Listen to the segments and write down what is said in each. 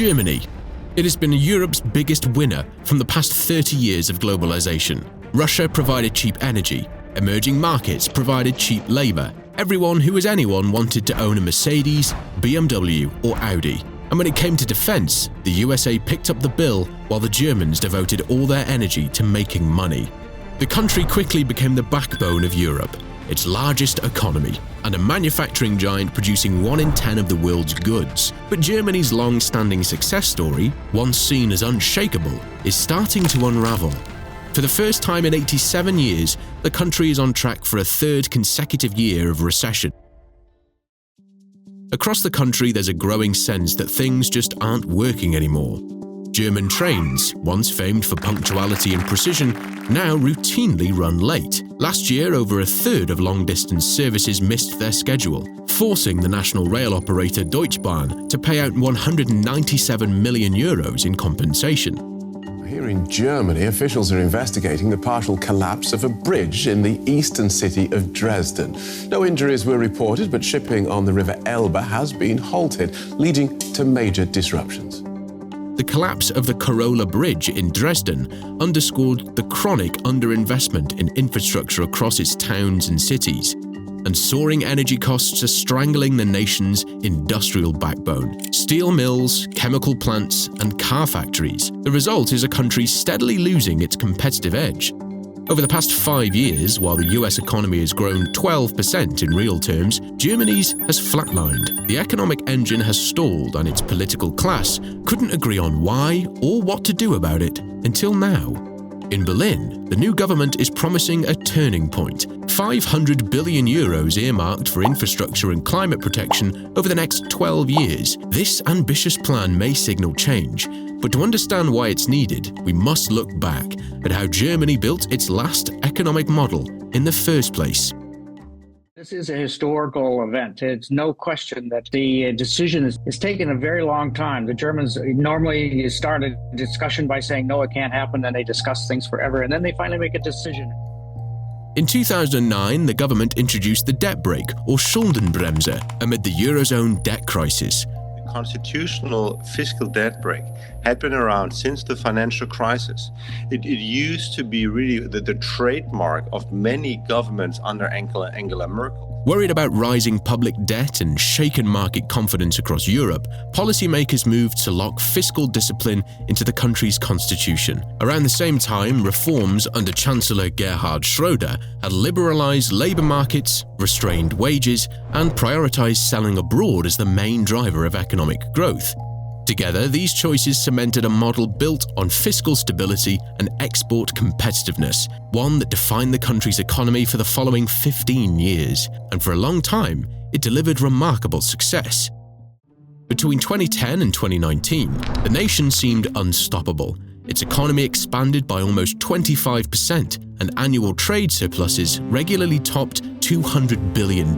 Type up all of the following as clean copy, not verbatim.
Germany. It has been Europe's biggest winner from the past 30 years of globalization. Russia provided cheap energy. Emerging markets provided cheap labor. Everyone who was anyone wanted to own a Mercedes, BMW, or Audi. And when it came to defense, the USA picked up the bill while the Germans devoted all their energy to making money. The country quickly became the backbone of Europe, its largest economy, and a manufacturing giant producing 1 in 10 of the world's goods. But Germany's long-standing success story, once seen as unshakable, is starting to unravel. For the first time in 87 years, the country is on track for a third consecutive year of recession. Across the country, there's a growing sense that things just aren't working anymore. German trains, once famed for punctuality and precision, now routinely run late. Last year, over a third of long-distance services missed their schedule, forcing the national rail operator Deutsche Bahn to pay out €197 million in compensation. Here in Germany, officials are investigating the partial collapse of a bridge in the eastern city of Dresden. No injuries were reported, but shipping on the River Elbe has been halted, leading to major disruptions. The collapse of the Corolla Bridge in Dresden underscored the chronic underinvestment in infrastructure across its towns and cities, and soaring energy costs are strangling the nation's industrial backbone. Steel mills, chemical plants, and car factories. The result is a country steadily losing its competitive edge. Over the past 5 years, while the US economy has grown 12% in real terms, Germany's has flatlined. The economic engine has stalled, and its political class couldn't agree on why or what to do about it until now. In Berlin, the new government is promising a turning point. €500 billion earmarked for infrastructure and climate protection over the next 12 years. This ambitious plan may signal change, but to understand why it's needed, we must look back at how Germany built its last economic model in the first place. This is a historical event. It's no question that the decision is taken a very long time. The Germans normally start a discussion by saying, no, it can't happen, and they discuss things forever, and then they finally make a decision. In 2009, the government introduced the debt brake, or Schuldenbremse, amid the Eurozone debt crisis. The constitutional fiscal debt brake had been around since the financial crisis. It used to be really the trademark of many governments under Angela Merkel. Worried about rising public debt and shaken market confidence across Europe, policymakers moved to lock fiscal discipline into the country's constitution. Around the same time, reforms under Chancellor Gerhard Schröder had liberalized labor markets, restrained wages, and prioritized selling abroad as the main driver of economic growth. Together, these choices cemented a model built on fiscal stability and export competitiveness, one that defined the country's economy for the following 15 years, and for a long time, it delivered remarkable success. Between 2010 and 2019, the nation seemed unstoppable. Its economy expanded by almost 25%, and annual trade surpluses regularly topped $200 billion,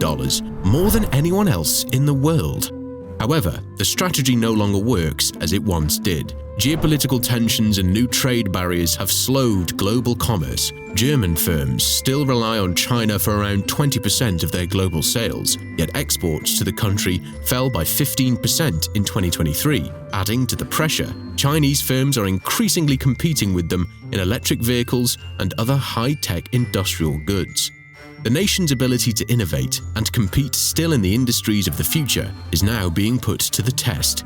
more than anyone else in the world. However, the strategy no longer works as it once did. Geopolitical tensions and new trade barriers have slowed global commerce. German firms still rely on China for around 20% of their global sales, yet exports to the country fell by 15% in 2023. Adding to the pressure, Chinese firms are increasingly competing with them in electric vehicles and other high-tech industrial goods. The nation's ability to innovate and compete still in the industries of the future is now being put to the test.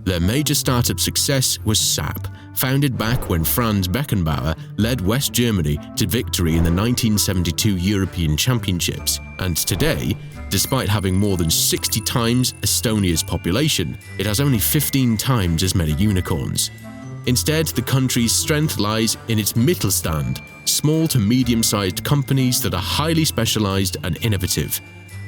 Their major startup success was SAP, founded back when Franz Beckenbauer led West Germany to victory in the 1972 European Championships. And today, despite having more than 60 times Estonia's population, it has only 15 times as many unicorns. Instead, the country's strength lies in its Mittelstand, small to medium-sized companies that are highly specialized and innovative.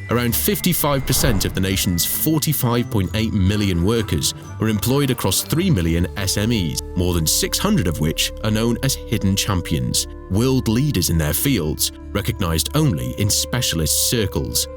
Around 55% of the nation's 45.8 million workers are employed across 3 million SMEs, more than 600 of which are known as hidden champions, world leaders in their fields, recognized only in specialist circles.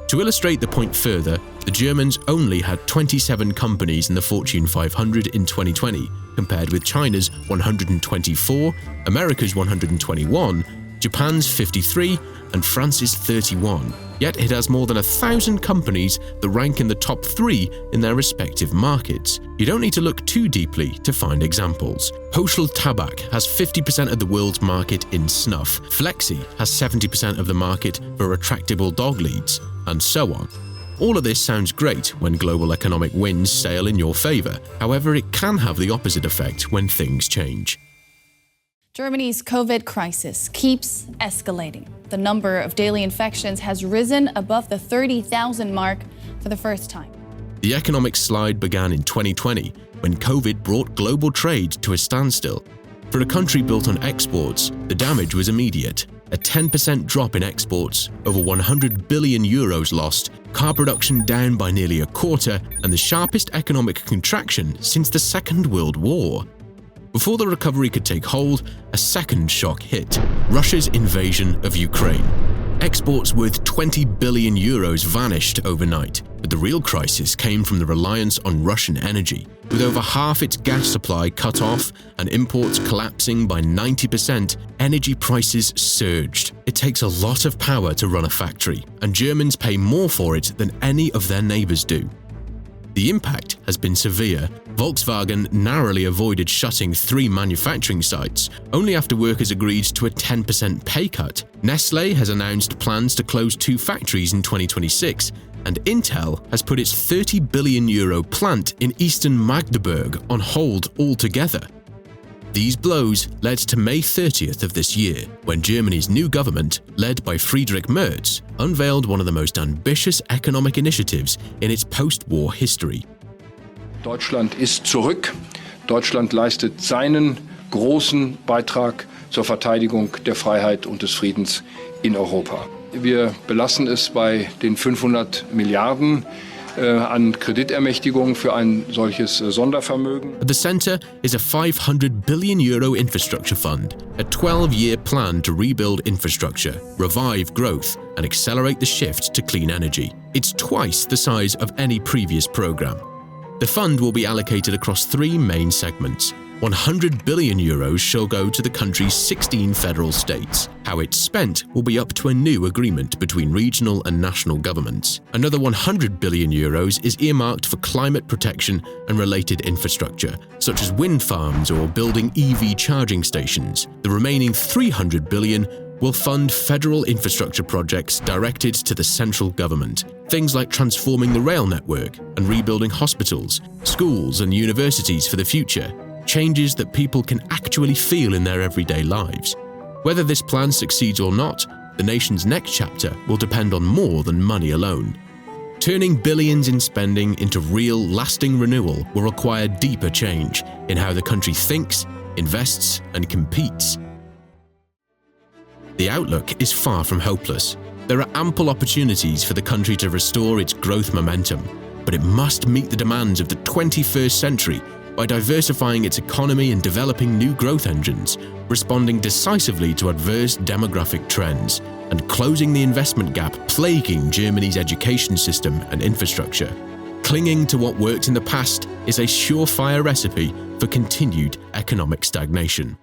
To illustrate the point further, the Germans only had 27 companies in the Fortune 500 in 2020, compared with China's 124, America's 121, Japan's 53, and France's 31. Yet it has more than 1,000 companies that rank in the top 3 in their respective markets. You don't need to look too deeply to find examples. Hochschild Tabak has 50% of the world's market in snuff, Flexi has 70% of the market for retractable dog leads, and so on. All of this sounds great when global economic winds sail in your favor. However, it can have the opposite effect when things change. Germany's COVID crisis keeps escalating. The number of daily infections has risen above the 30,000 mark for the first time. The economic slide began in 2020 when COVID brought global trade to a standstill. For a country built on exports, the damage was immediate. A 10% drop in exports, over 100 billion euros lost, car production down by nearly a quarter, and the sharpest economic contraction since the Second World War. Before the recovery could take hold, a second shock hit: Russia's invasion of Ukraine. Exports worth 20 billion euros vanished overnight, but the real crisis came from the reliance on Russian energy. With over half its gas supply cut off and imports collapsing by 90%, energy prices surged. It takes a lot of power to run a factory, and Germans pay more for it than any of their neighbors do. The impact has been severe. Volkswagen narrowly avoided shutting 3 manufacturing sites, only after workers agreed to a 10% pay cut. Nestlé has announced plans to close 2 factories in 2026, and Intel has put its 30 billion euro plant in eastern Magdeburg on hold altogether. These blows led to May 30th of this year, when Germany's new government, led by Friedrich Merz, unveiled one of the most ambitious economic initiatives in its post-war history. Deutschland ist zurück. Deutschland leistet seinen großen Beitrag zur Verteidigung der Freiheit und des Friedens in Europa. Wir belassen es bei den 500 Milliarden an Kreditermächtigung für ein solches Sondervermögen. At the center is a 500 billion euro infrastructure fund, a 12-year plan to rebuild infrastructure, revive growth, and accelerate the shift to clean energy. It's twice the size of any previous program. The fund will be allocated across 3 main segments. 100 billion euros shall go to the country's 16 federal states. How it's spent will be up to a new agreement between regional and national governments. Another 100 billion euros is earmarked for climate protection and related infrastructure, such as wind farms or building EV charging stations. The remaining 300 billion will fund federal infrastructure projects directed to the central government. Things like transforming the rail network and rebuilding hospitals, schools and universities for the future. Changes that people can actually feel in their everyday lives. Whether this plan succeeds or not, the nation's next chapter will depend on more than money alone. Turning billions in spending into real, lasting renewal will require deeper change in how the country thinks, invests, and competes. The outlook is far from hopeless. There are ample opportunities for the country to restore its growth momentum, but it must meet the demands of the 21st century by diversifying its economy and developing new growth engines, responding decisively to adverse demographic trends, and closing the investment gap plaguing Germany's education system and infrastructure. Clinging to what worked in the past is a surefire recipe for continued economic stagnation.